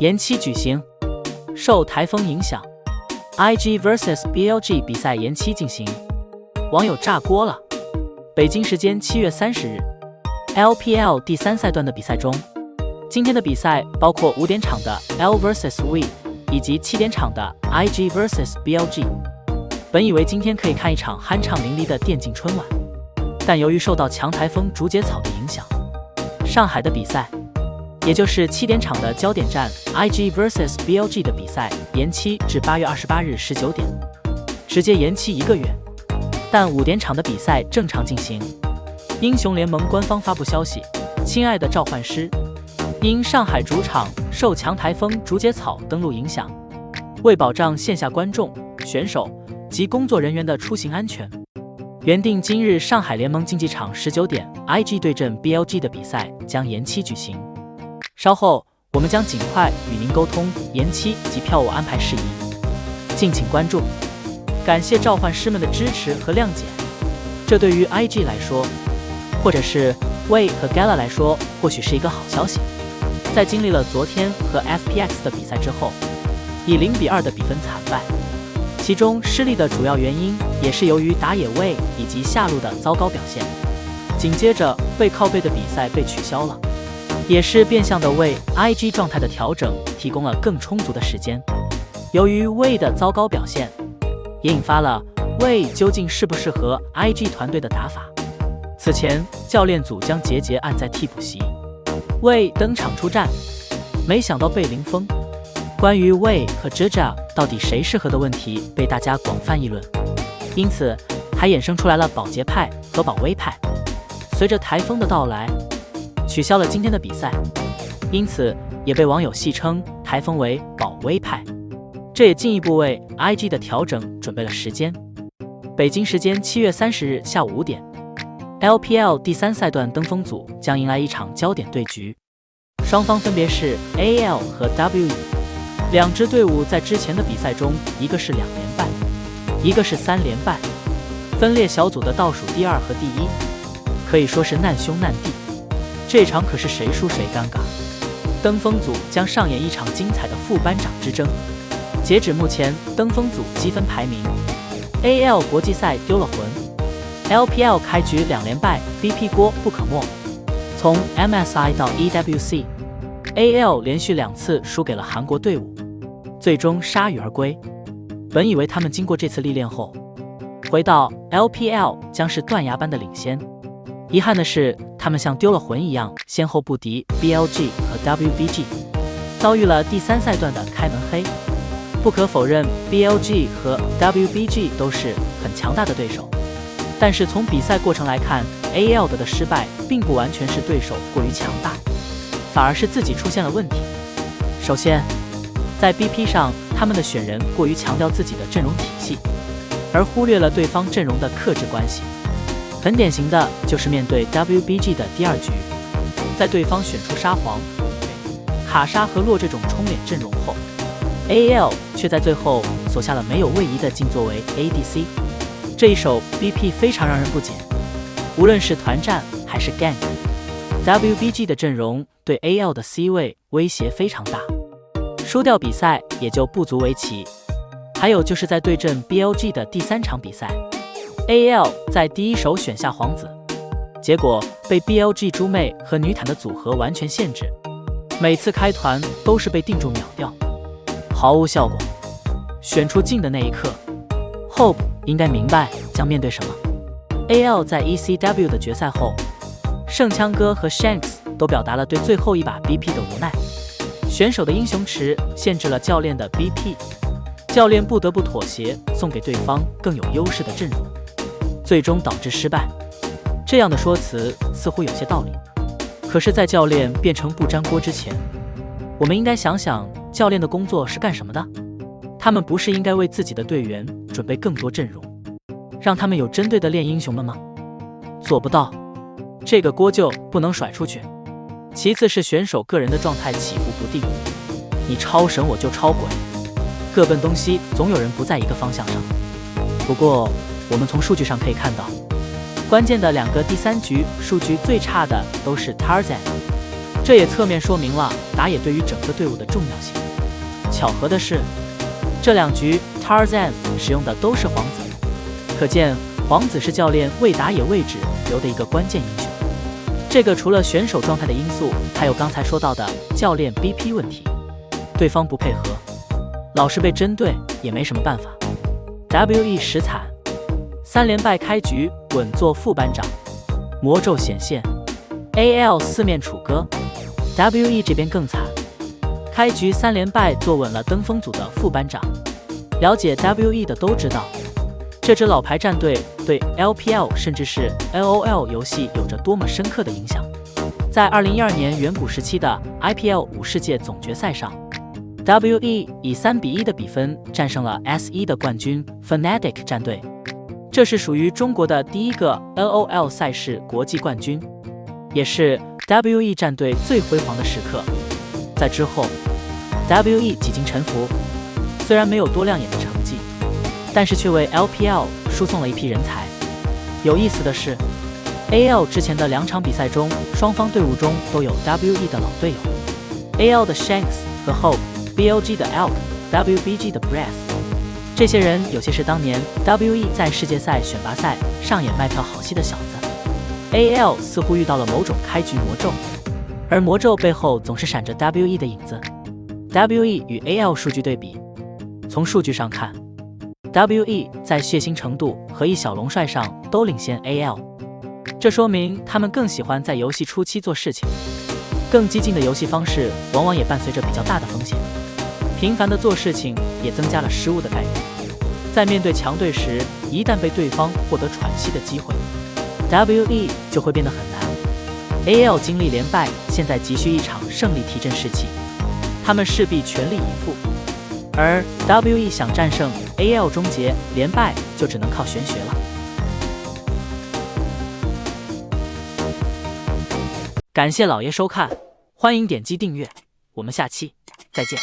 延期举行，受台风影响 ，IG vs BLG 比赛延期进行，网友炸锅了。北京时间7月30日 ，LPL 第3赛段的比赛中，今天的比赛包括5点场的 L vs We 以及7点场的 IG vs BLG。本以为今天可以看一场酣畅淋漓的电竞春晚，但由于受到强台风竹节草的影响，上海的比赛，也就是7点场的焦点战 IG vs BLG 的比赛延期至8月28日19点，直接延期1个月。但5点场的比赛正常进行。英雄联盟官方发布消息，亲爱的召唤师，因上海主场受强台风竹节草登陆影响，为保障线下观众、选手及工作人员的出行安全，原定今日上海联盟竞技场19点 IG 对阵 BLG 的比赛将延期举行。稍后我们将尽快与您沟通延期及票务安排事宜，敬请关注。感谢召唤师们的支持和谅解，这对于 IG 来说，或者是 We 和 Gala 来说，或许是一个好消息。在经历了昨天和 FPX 的比赛之后，以0比2的比分惨败，其中失利的主要原因也是由于打野位以及下路的糟糕表现。紧接着背靠背的比赛被取消了，也是变相的为 IG 状态的调整提供了更充足的时间。由于 We 的糟糕表现，也引发了 We 究竟适不适合 IG 团队的打法。此前教练组将杰杰按在替补席，We 登场出战，没想到被零封。关于 We 和 Jaja 到底谁适合的问题被大家广泛议论，因此还衍生出来了保洁派和保威派。随着台风的到来，取消了今天的比赛，因此也被网友戏称台风为保威派。这也进一步为 IG 的调整准备了时间。北京时间7月30日下午5点 ，LPL 第3赛段登峰组将迎来一场焦点对局，双方分别是 AL 和 WE。两支队伍在之前的比赛中，一个是2连败，一个是3连败，分列小组的倒数第2和第1，可以说是难兄难弟。这场可是谁输谁尴尬。登峰组将上演一场精彩的副班长之争。截止目前，登峰组积分排名 ，AL 国际赛丢了魂 ，LPL 开局2连败 ，BP 锅不可没。从 MSI 到 EWC，AL 连续2次输给了韩国队伍，最终铩羽而归。本以为他们经过这次历练后，回到 LPL 将是断崖般的领先。遗憾的是，他们像丢了魂一样，先后不敌 BLG 和 WBG， 遭遇了第3赛段的开门黑。不可否认 ，BLG 和 WBG 都是很强大的对手，但是从比赛过程来看 ，AL 的失败并不完全是对手过于强大，反而是自己出现了问题。首先，在 BP 上，他们的选人过于强调自己的阵容体系，而忽略了对方阵容的克制关系。很典型的就是面对 WBG 的第2局，在对方选出沙皇、卡莎和洛这种冲脸阵容后，AL 却在最后锁下了没有位移的静坐为 ADC。这一手 BP 非常让人不解，无论是团战还是 gank，WBG 的阵容对 AL 的 C 位威胁非常大，输掉比赛也就不足为奇。还有就是在对阵 BLG 的第3场比赛，AL 在第1手选下皇子，结果被 BLG 猪妹和女坦的组合完全限制，每次开团都是被定住秒掉，毫无效果。选出镜的那一刻 ，Hope 应该明白将面对什么。AL 在 ECW 的决赛后，圣枪哥和 Shanks 都表达了对最后一把 BP 的无奈，选手的英雄池限制了教练的 BP， 教练不得不妥协，送给对方更有优势的阵容，最终导致失败。这样的说辞似乎有些道理，可是，在教练变成不粘锅之前，我们应该想想教练的工作是干什么的？他们不是应该为自己的队员准备更多阵容，让他们有针对的练英雄们吗？做不到，这个锅就不能甩出去。其次是选手个人的状态起伏不定，你超神我就超鬼，各奔东西，总有人不在一个方向上。不过，我们从数据上可以看到，关键的2个第3局数据最差的都是 Tarzan， 这也侧面说明了打野对于整个队伍的重要性。巧合的是，这2局 Tarzan 使用的都是皇子，可见皇子是教练为打野位置留的一个关键英雄。这个除了选手状态的因素，还有刚才说到的教练 BP 问题，对方不配合，老是被针对也没什么办法。WE 实惨，3连败开局稳坐副班长，魔咒显现 ，AL 4面楚歌。WE 这边更惨，开局3连败坐稳了登峰组的副班长。了解 WE 的都知道，这支老牌战队对 LPL 甚至是 LOL 游戏有着多么深刻的影响。在2012年远古时期的 IPL 5世界总决赛上，WE 以3-1的比分战胜了 S1 的冠军 Fnatic 战队，这是属于中国的第一个 LOL 赛事国际冠军，也是 WE 战队最辉煌的时刻。在之后 ，WE 几经沉浮，虽然没有多亮眼的成绩，但是却为 LPL 输送了一批人才。有意思的是 ，AL 之前的2场比赛中，双方队伍中都有 WE 的老队友 ，AL 的 Shanks 和 Hope。BLG 的 Elk，WBG 的 Breath， 这些人有些是当年 WE 在世界赛选拔赛上演卖票好戏的小子。AL 似乎遇到了某种开局魔咒，而魔咒背后总是闪着 WE 的影子。WE 与 AL 数据对比，从数据上看 ，WE 在血腥程度和一小龙帅上都领先 AL， 这说明他们更喜欢在游戏初期做事情，更激进的游戏方式往往也伴随着比较大的风险。频繁的做事情也增加了失误的概率，在面对强队时，一旦被对方获得喘息的机会 ，WE 就会变得很难。AL 经历连败，现在急需一场胜利提振士气，他们势必全力以赴。而 WE 想战胜 AL 终结连败，就只能靠玄学了。感谢老爷收看，欢迎点击订阅，我们下期再见。